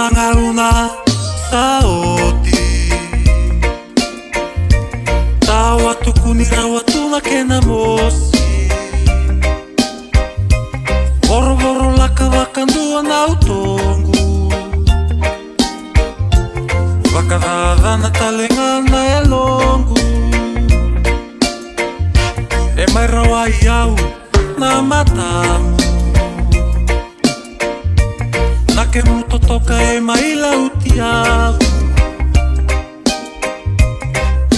Nangauna saoti tawa tukunira watuna kena mosi Voro laka vakandua na utongu Vakadadana talengana e longu E mai rawa iau na matamu Nake muto toka e mai lautiau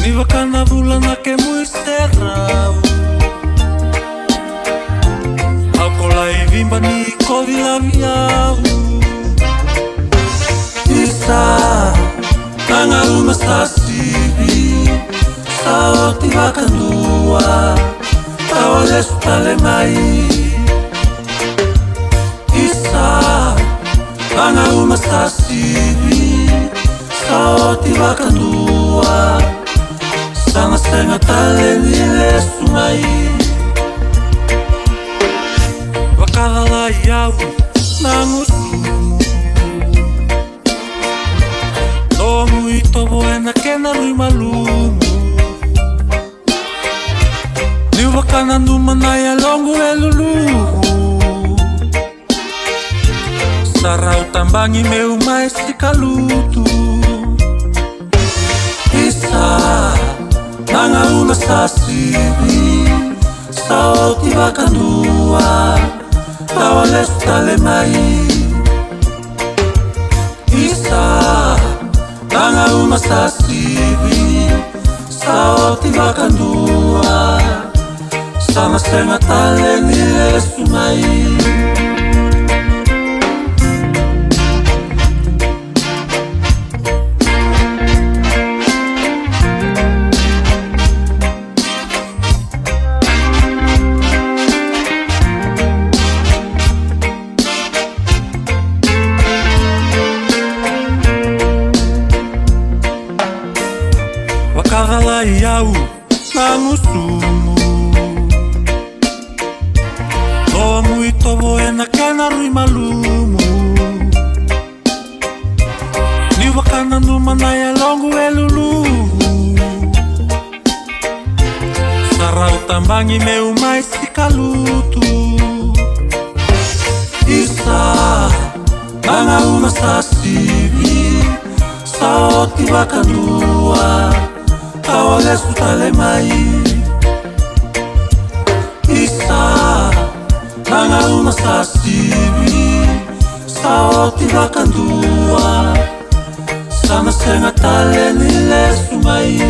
Ni wakana vula nake mui serau Aukola e vimba ni kodi laviau Isa Nanga uma sasivi Saoti vakandua Tawa lesu tale mai Isa Nanga uma sasivi Saoti vakandua Sanga senga tale ni lesu mai Wakadala iau nangusumu Tomu i tobo e na kena rui malumu Ni wakana numana e longu e luluhu Sarau tambangi meu mai sikalutu Isa Nanga una sasivi Saoti vakandua Tawa lesu tale mai Isa Nanga uma sasivi Saoti vakandua Sama senga tale ni lesu mai Wakadala iau nangusumu Tomu i tobo e na kena rui malumu Ni wakana numana e longu e luluhu Sarau tambangi meu mai sikalutu Isa Nanga uma sasivi Saoti vakandua Tawa lesu tale mai Isa Nanga uma sasivi Saoti vakandua Sama senga tale ni lesu mai